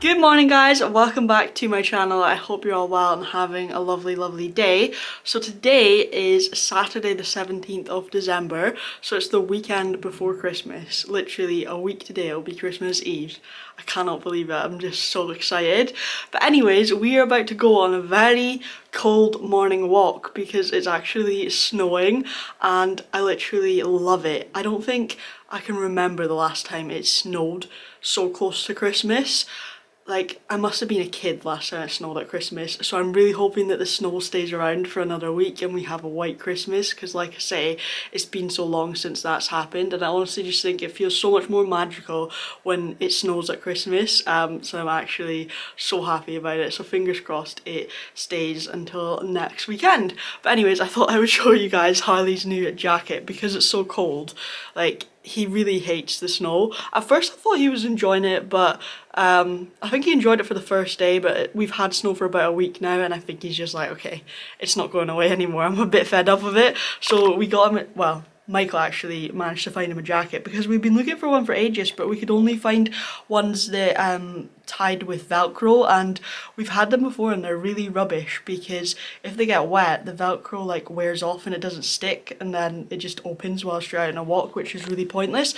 Good morning guys, welcome back to my channel. I hope you're all well and having a lovely day. So today is Saturday the 17th of December, so it's the weekend before Christmas. Literally a week today it'll be Christmas Eve. I cannot believe it, I'm just so excited. But anyways, we are about to go on a very cold morning walk because it's actually snowing and I literally love it. I don't think I can remember the last time it snowed so close to Christmas. Like, I must have been a kid last time it snowed at Christmas, so I'm really hoping that the snow stays around for another week and we have a white Christmas, because like I say, it's been so long since that's happened, and I honestly just think it feels so much more magical when it snows at Christmas, so I'm actually so happy about it, so fingers crossed it stays until next weekend. But anyways, I thought I would show you guys Harley's new jacket, because it's so cold. Like, he really hates the snow. At first I thought he was enjoying it, but I think he enjoyed it for the first day, but we've had snow for about a week now and I think he's just like, okay, it's not going away anymore. I'm a bit fed up of it. So we got him, well, Michael actually managed to find him a jacket because we've been looking for one for ages, but we could only find ones that tied with Velcro, and we've had them before and they're really rubbish because if they get wet, the Velcro like wears off and it doesn't stick, and then it just opens whilst you're out on a walk, which is really pointless.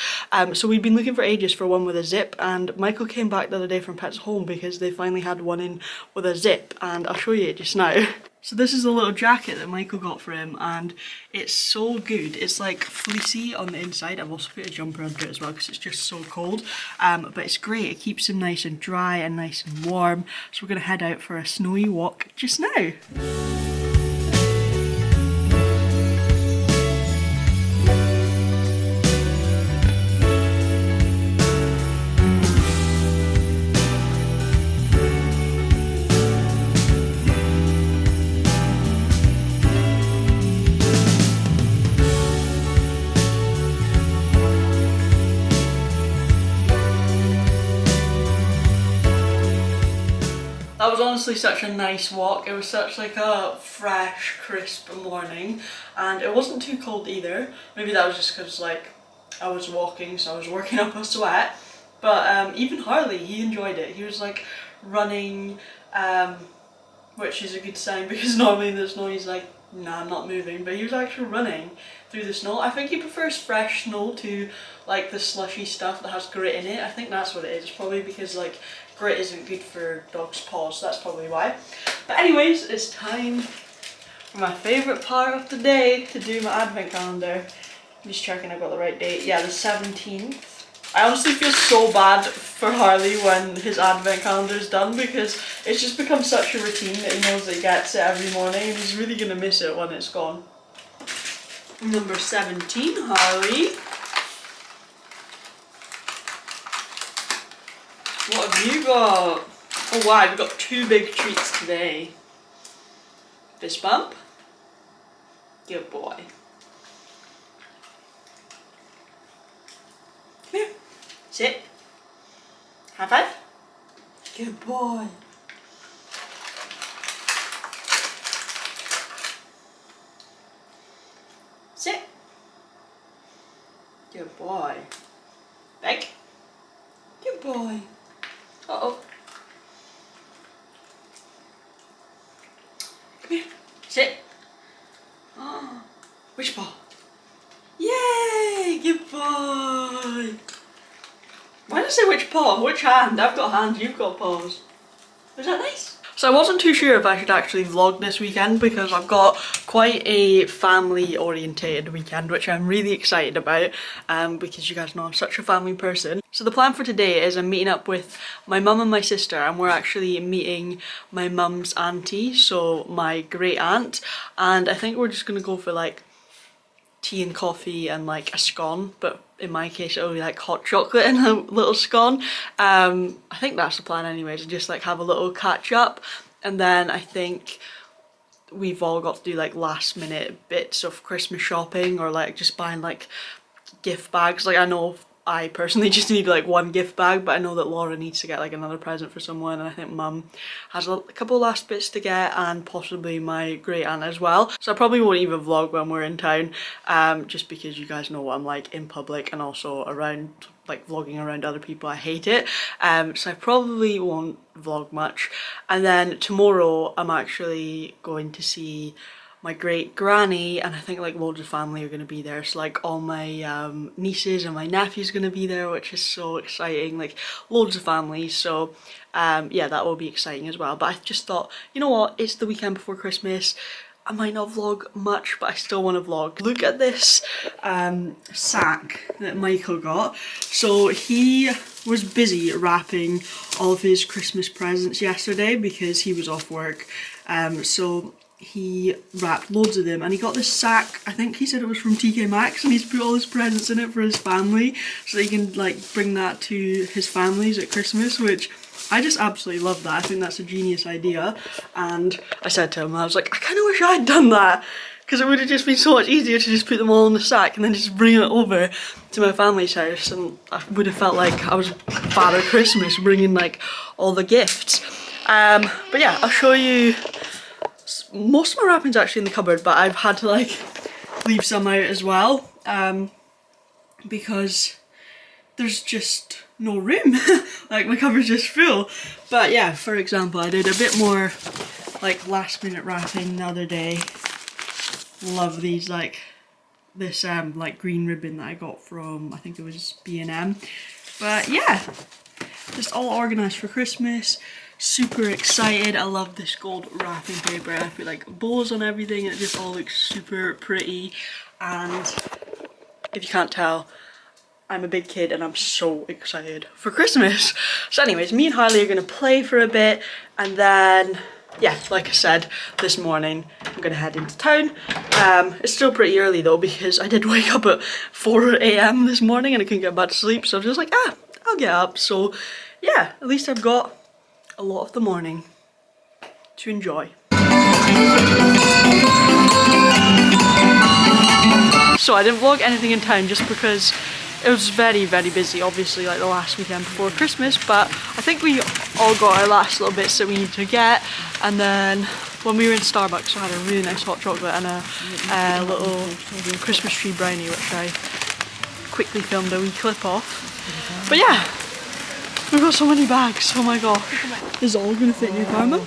So we've been looking for ages for one with a zip, and Michael came back the other day from Pets Home because they finally had one in with a zip, and I'll show you it just now. So this is the little jacket that Michael got for him, and it's so good. It's like fleecy on the inside. I've also put a jumper under it as well because it's just so cold. But it's great. It keeps him nice and dry and nice and warm. So we're going to head out for a snowy walk just now. That was honestly such a nice walk. It was such like a fresh, crisp morning, and it wasn't too cold either. Maybe that was just because like I was walking, so I was working up a sweat. But even Harley, he enjoyed it. He was like running, which is a good sign because normally in the snow he's like, nah, I'm not moving. But he was actually running through the snow. I think he prefers fresh snow to like the slushy stuff that has grit in it. I think that's what it is. It's probably because like grit isn't good for dogs' paws, so that's probably why. But anyways, it's time for my favourite part of the day, to do my advent calendar. I'm just checking I've got the right date. Yeah, the 17th. I honestly feel so bad for Harley when his advent calendar is done because it's just become such a routine that he knows that he gets it every morning and he's really going to miss it when it's gone. Number 17, Harley. What have you got? Oh wow, we've got two big treats today. Fist bump. Good boy. Come here. Sit. High five. Good boy. Sit. Good boy. Beg. Good boy. Uh-oh. Come here. Sit. Oh, which paw? Yay! Good boy. Why did I say which paw? Which hand? I've got hands, you've got paws. Was that nice? So I wasn't too sure if I should actually vlog this weekend because I've got quite a family orientated weekend, which I'm really excited about because you guys know I'm such a family person. So the plan for today is I'm meeting up with my mum and my sister, and we're actually meeting my mum's auntie, so my great aunt, and I think we're just gonna go for like tea and coffee and like a scone, but in my case it'll be like hot chocolate and a little scone. I think that's the plan anyways, and just like have a little catch up, and then I think we've all got to do like last minute bits of Christmas shopping or like just buying like gift bags. Like I know I personally just need like one gift bag, but I know that Laura needs to get like another present for someone, and I think Mum has a couple last bits to get, and possibly my great aunt as well. So I probably won't even vlog when we're in town, just because you guys know what I'm like in public, and also around like vlogging around other people. I hate it. So I probably won't vlog much. And then tomorrow I'm actually going to see my great granny, and I think like loads of family are going to be there. So like all my nieces and my nephews are going to be there, which is so exciting, like loads of family. So yeah, that will be exciting as well. But I just thought, you know what, it's the weekend before Christmas. I might not vlog much, but I still want to vlog. Look at this sack that Michael got. So he was busy wrapping all of his Christmas presents yesterday because he was off work. So he wrapped loads of them, and he got this sack, I think he said it was from TK Maxx, and he's put all his presents in it for his family so he can like bring that to his families at Christmas, which I just absolutely love that. I think that's a genius idea. And I said to him, I was like, I kind of wish I'd done that, because it would have just been so much easier to just put them all in the sack and then just bring it over to my family's house, and I would have felt like I was Father Christmas bringing like all the gifts. But yeah, I'll show you. Most of my wrapping's actually in the cupboard, but I've had to like leave some out as well, because there's just no room. Like my cupboard's just full. But yeah, for example, I did a bit more like last minute wrapping the other day. Love these, like this like green ribbon that I got from, I think it was B&M. But yeah, just all organised for Christmas. Super excited. I love this gold wrapping paper. I put like bows on everything, and it just all looks super pretty. And if you can't tell, I'm a big kid and I'm so excited for Christmas. So anyways, me and Harley are going to play for a bit, and then yeah, like I said, this morning I'm going to head into town. It's still pretty early though, because I did wake up at 4 AM this morning and I couldn't get back to sleep, so I was just like, I'll get up. So yeah, at least I've got a lot of the morning to enjoy. So I didn't vlog anything in town just because it was very, very busy, obviously, like the last weekend before Christmas, but I think we all got our last little bits that we need to get. And then when we were in Starbucks, I had a really nice hot chocolate and a little Christmas tree brownie, which I quickly filmed a wee clip of. But yeah, we've got so many bags, oh my gosh. Is it all going to fit in your car, Mum?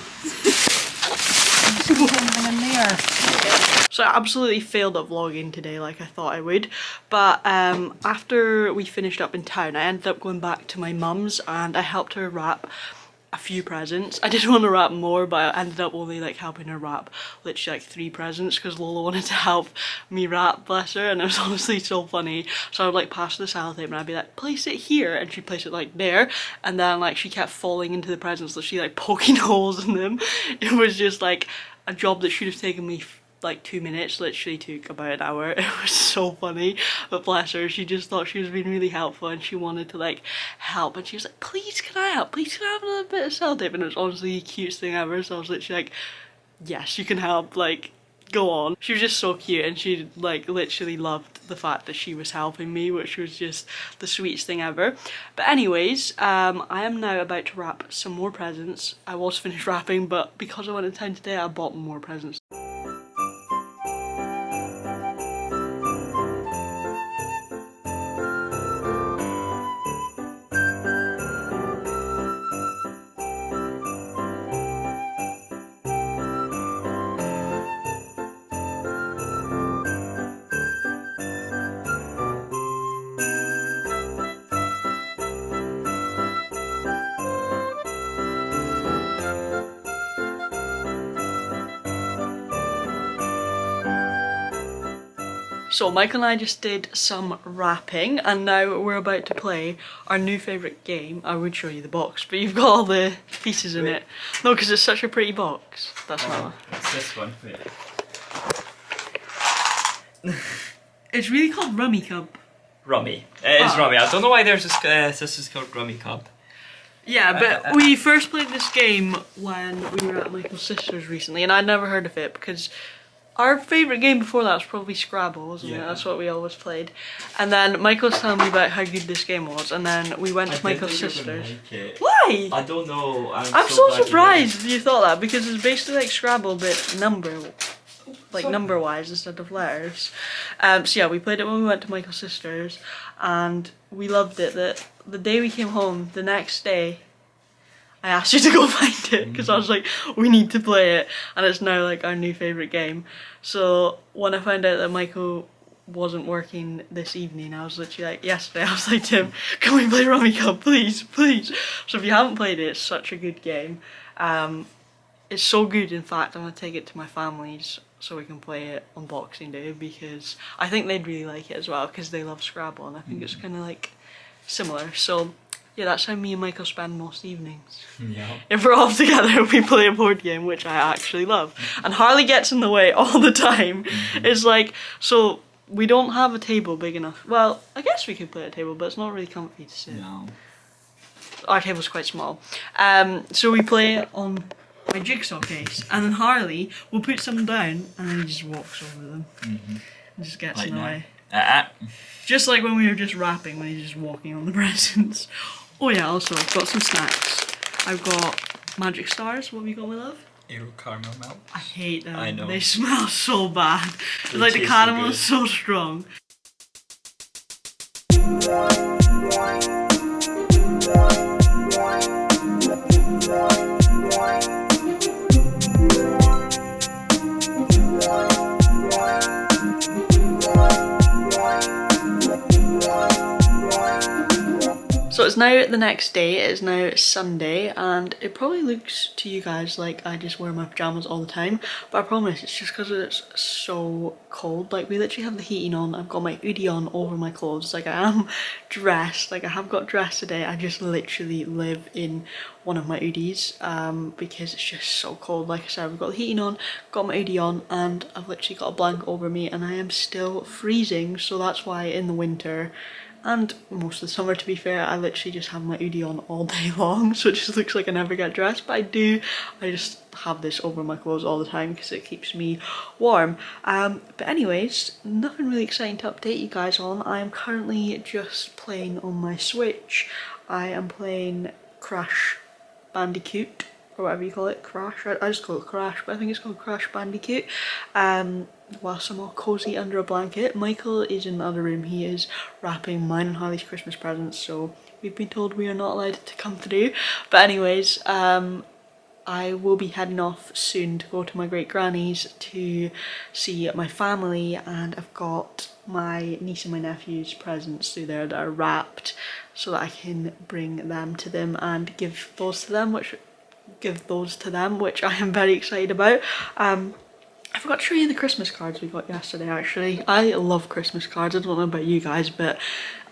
So I absolutely failed at vlogging today like I thought I would, but after we finished up in town, I ended up going back to my mum's and I helped her wrap a few presents. I did want to wrap more, but I ended up only like helping her wrap literally like 3 presents because Lola wanted to help me wrap, bless her, and it was honestly so funny. So I would like pass the sellotape and I'd be like, place it here, and she'd place it like there, and then like she kept falling into the presents, so she like poking holes in them. It was just like a job that should have taken me like 2 minutes, literally took about an hour. It was so funny, but bless her, she just thought she was being really helpful and she wanted to like help, and she was like, please can I help, please can I have a little bit of sellotape, and it was honestly the cutest thing ever. So I was literally like, yes, you can help, like go on. She was just so cute, and she like literally loved the fact that she was helping me, which was just the sweetest thing ever. But anyways, I am now about to wrap some more presents. I was finished wrapping, but because I went in town today, I bought more presents. So Michael and I just did some wrapping, and now we're about to play our new favourite game. I would show you the box, but you've got all the pieces in it. No, because it's such a pretty box. That's not. It's this one. It's really called Rummy Cub. Rummy. It is Rummy. I don't know why there's this is called Rummy Cub. Yeah, but we first played this game when we were at Michael's sister's recently, and I'd never heard of it because our favourite game before that was probably Scrabble, wasn't it? That's what we always played. And then Michael was telling me about how good this game was, and then we went to Michael's sister's. Why? I don't know. I'm so surprised you thought that, because it's basically like Scrabble but number-wise instead of letters. So yeah, we played it when we went to Michael's sister's, and we loved it. The day we came home, the next day, I asked you to go find it because I was like, we need to play it, and it's now like our new favourite game. So when I found out that Michael wasn't working this evening, I was literally like, yesterday I was like to him, can we play Rummy Cup, please, please? So if you haven't played it, it's such a good game. It's so good, in fact, I'm going to take it to my family's so we can play it on Boxing Day, because I think they'd really like it as well, because they love Scrabble, and I think it's kind of like similar. So yeah, that's how me and Michael spend most evenings. Yeah. If we're all together, we play a board game, which I actually love. And Harley gets in the way all the time. It's like, so we don't have a table big enough. Well, I guess we could play at a table, but it's not really comfy to sit. No. Our table's quite small. So we play it on my jigsaw case, and then Harley will put some down, and then he just walks over them. And just gets in the way. Just like when we were just wrapping, when he's just walking on the presents. Oh yeah, also I've got some snacks. I've got Magic Stars. What have you got, my love? Ew, caramel melt. I hate them. I know. They smell so bad. They Like the taste caramel so is so strong. So it's now the next day, it is now Sunday, and it probably looks to you guys like I just wear my pyjamas all the time, but I promise it's just because it's so cold. Like, we literally have the heating on, I've got my hoodie on over my clothes, like I am dressed, like I have got dressed today. I just literally live in one of my hoodies because it's just so cold. Like I said, I've got the heating on, got my hoodie on, and I've literally got a blanket over me, and I am still freezing. So that's why in the winter, and most of the summer to be fair, I literally just have my hoodie on all day long, so it just looks like I never get dressed, but I just have this over my clothes all the time because it keeps me warm. But anyways, nothing really exciting to update you guys on. I am currently just playing on my Switch. I am playing Crash Bandicoot, or whatever you call it, Crash. I just call it Crash, but I think it's called Crash Bandicoot. Whilst I'm all cozy under a blanket. Michael is in the other room. He is wrapping mine and Harley's Christmas presents, so we've been told we are not allowed to come through. But anyways, I will be heading off soon to go to my great granny's to see my family, and I've got my niece and my nephew's presents through there that are wrapped so that I can bring them to them and give those to them, which I am very excited about. I forgot to show you the Christmas cards we got yesterday, actually. I love Christmas cards. I don't know about you guys, but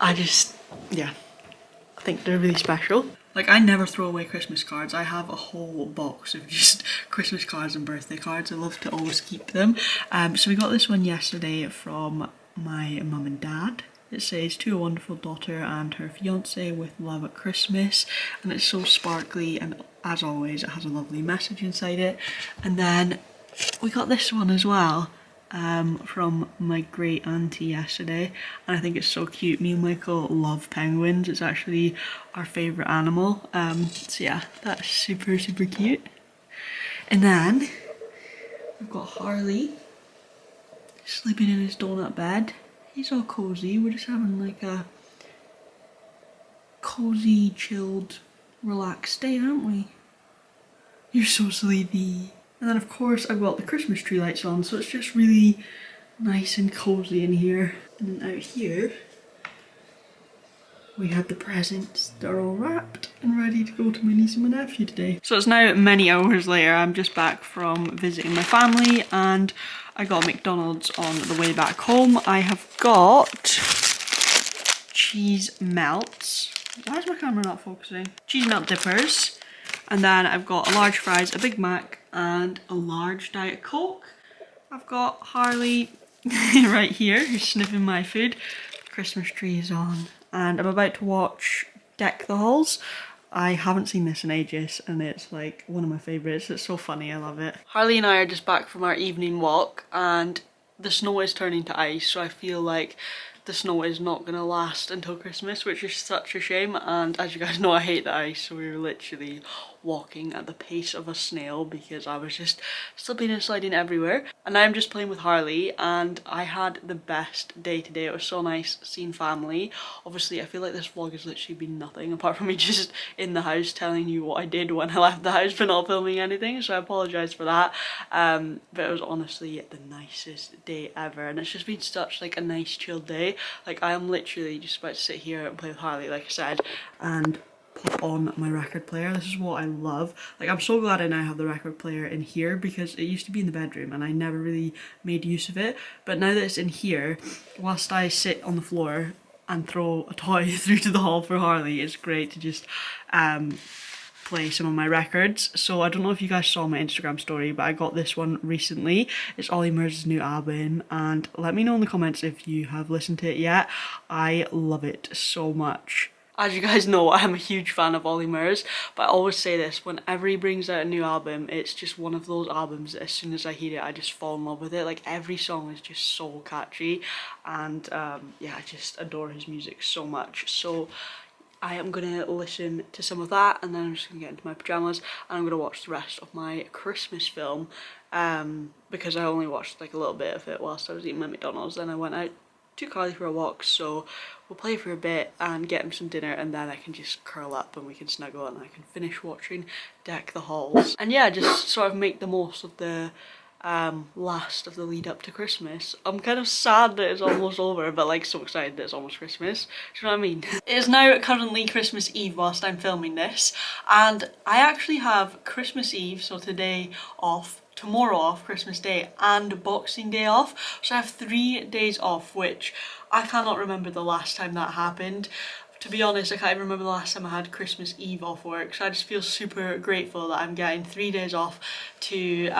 I think they're really special. Like, I never throw away Christmas cards. I have a whole box of just Christmas cards and birthday cards. I love to always keep them. So we got this one yesterday from my mum and dad. It says, to a wonderful daughter and her fiance with love at Christmas, and it's so sparkly, and as always it has a lovely message inside it. And then we got this one as well from my great auntie yesterday, and I think it's so cute. Me and Michael love penguins. It's actually our favourite animal. So yeah, that's super cute. And then we've got Harley sleeping in his donut bed. He's all cozy. We're just having like a cozy, chilled, relaxed day, aren't we? You're so sleepy. And then of course I've got the Christmas tree lights on, so it's just really nice and cozy in here. And then out here we have the presents that are all wrapped and ready to go to my niece and my nephew today. So it's now many hours later. I'm just back from visiting my family, and I got McDonald's on the way back home. I have got cheese melts. Why is my camera not focusing? Cheese melt dippers. And then I've got a large fries, a Big Mac, and a large Diet Coke. I've got Harley right here, who's sniffing my food. The Christmas tree is on. And I'm about to watch Deck the Halls I haven't seen this in ages and it's like one of my favourites. It's so funny, I love it. Harley and I are just back from our evening walk and the snow is turning to ice, so I feel like the snow is not gonna last until Christmas, which is such a shame. And as you guys know, I hate the ice, so we were literally walking at the pace of a snail because I was just slipping and sliding everywhere. And now I'm just playing with Harley and I had the best day today. It was so nice seeing family. Obviously I feel like this vlog has literally been nothing apart from me just in the house telling you what I did when I left the house but not filming anything, so I apologise for that. But it was honestly the nicest day ever and it's just been such like a nice chill day. Like I am literally just about to sit here and play with Harley like I said and put on my record player. This is what I love. Like I'm so glad I now have the record player in here because it used to be in the bedroom and I never really made use of it, but now that it's in here, whilst I sit on the floor and throw a toy through to the hall for Harley, it's great to just play some of my records. So I don't know if you guys saw my Instagram story, but I got this one recently. It's Ollie Murs' new album and let me know in the comments if you have listened to it yet. I love it so much. As you guys know, I am a huge fan of Ollie Murs, but I always say this, whenever he brings out a new album, it's just one of those albums that as soon as I hear it, I just fall in love with it. Like every song is just so catchy and yeah, I just adore his music so much. So I am gonna listen to some of that and then I'm just gonna get into my pajamas and I'm gonna watch the rest of my Christmas film because I only watched like a little bit of it whilst I was eating my McDonald's. Then I went out, took Carly for a walk, so we'll play for a bit and get him some dinner and then I can just curl up and we can snuggle and I can finish watching Deck the Halls. And yeah, just sort of make the most of the last of the lead up to Christmas. I'm kind of sad that it's almost over, but like so excited that it's almost Christmas. Do you know what I mean? It is now currently Christmas Eve whilst I'm filming this, and I actually have Christmas Eve, so today off, tomorrow off, Christmas Day, and Boxing Day off. So I have 3 days off, which I cannot remember the last time that happened. To be honest, I can't even remember the last time I had Christmas Eve off work, so I just feel super grateful that I'm getting 3 days off to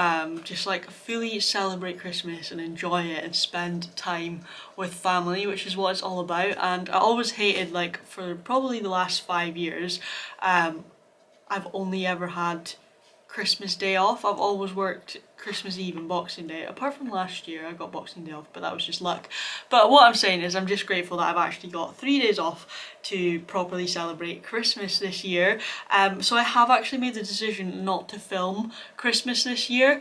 just like fully celebrate Christmas and enjoy it and spend time with family, which is what it's all about. And I always hated, like for probably the last 5 years, I've only ever had Christmas Day off. I've always worked Christmas Eve and Boxing Day, apart from last year I got Boxing Day off, but that was just luck. But what I'm saying is I'm just grateful that I've actually got 3 days off to properly celebrate Christmas this year. So I have actually made the decision not to film Christmas this year,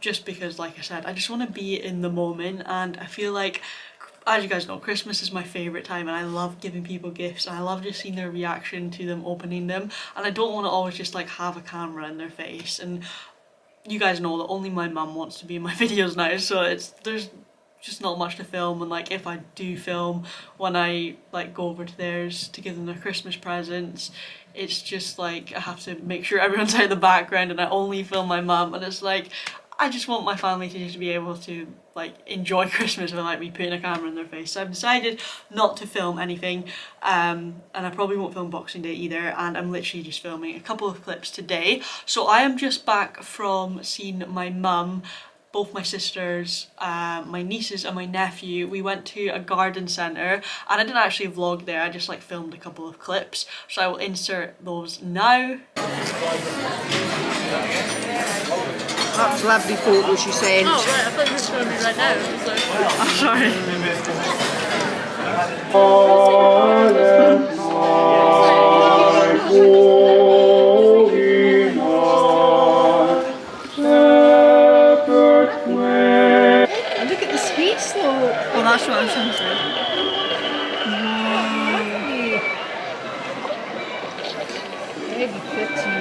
just because like I said, I just want to be in the moment and I feel like, as you guys know, Christmas is my favourite time and I love giving people gifts and I love just seeing their reaction to them opening them, and I don't want to always just like have a camera in their face. And you guys know that only my mum wants to be in my videos now, so there's just not much to film, and like if I do film when I like go over to theirs to give them their Christmas presents, it's just like I have to make sure everyone's out of the background and I only film my mum, and it's like I just want my family to just be able to like enjoy Christmas without me putting a camera in their face. So I've decided not to film anything, and I probably won't film Boxing Day either, and I'm literally just filming a couple of clips today. So I am just back from seeing my mum, both my sisters, my nieces and my nephew. We went to a garden centre and I didn't actually vlog there, I just like filmed a couple of clips, so I will insert those now. That's lovely photo she sent. Oh right, I thought you were showing me right now. So. Oh, sorry. And look at the ski slope. Well, that's what I was trying to say. Very pretty.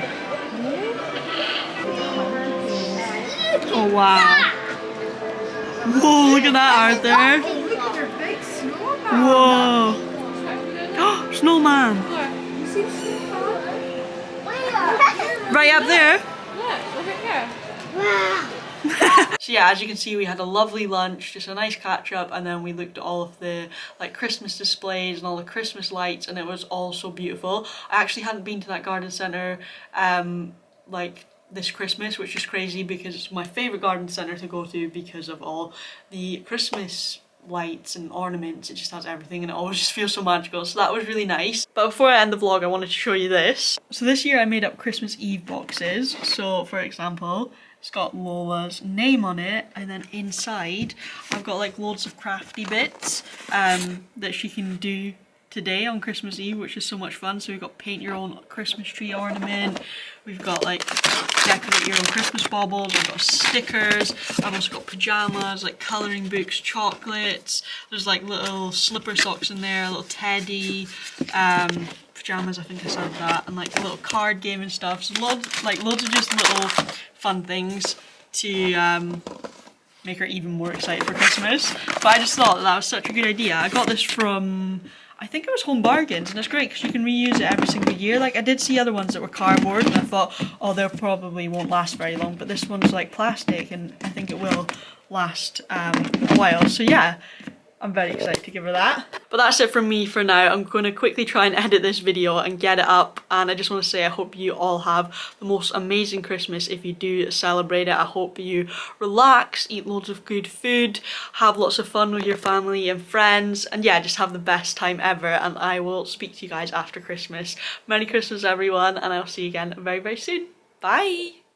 Oh wow. Whoa, look at that, Arthur. Oh, look at their big snowman. Whoa. Oh, snowman. You see the snowman? Right up there. Look over here. So yeah, as you can see, we had a lovely lunch, just a nice catch up, and then we looked at all of the like Christmas displays and all the Christmas lights, and it was all so beautiful. I actually hadn't been to that garden centre like this Christmas, which is crazy because it's my favourite garden centre to go to because of all the Christmas lights and ornaments. It just has everything and it always just feels so magical. So that was really nice. But before I end the vlog, I wanted to show you this. So this year I made up Christmas Eve boxes. So for example, it's got Lola's name on it, and then inside I've got like loads of crafty bits that she can do today on Christmas Eve, which is so much fun. So we've got paint your own Christmas tree ornament, we've got like decorate your own Christmas baubles, I've got stickers, I've also got pajamas, like colouring books, chocolates, there's like little slipper socks in there, a little teddy, pajamas, I think I said that, and like a little card game and stuff. So loads of just little fun things to make her even more excited for Christmas. But I just thought that was such a good idea. I got this from, I think it was Home Bargains, and it's great because you can reuse it every single year. Like I did see other ones that were cardboard and I thought, oh, they probably won't last very long, but this one's like plastic and I think it will last a while. So yeah, I'm very excited to give her that. But that's it from me for now. I'm going to quickly try and edit this video and get it up, and I just want to say I hope you all have the most amazing Christmas if you do celebrate it. I hope you relax, eat loads of good food, have lots of fun with your family and friends, and yeah, just have the best time ever. And I will speak to you guys after Christmas. Merry Christmas everyone, and I'll see you again very, very soon. Bye!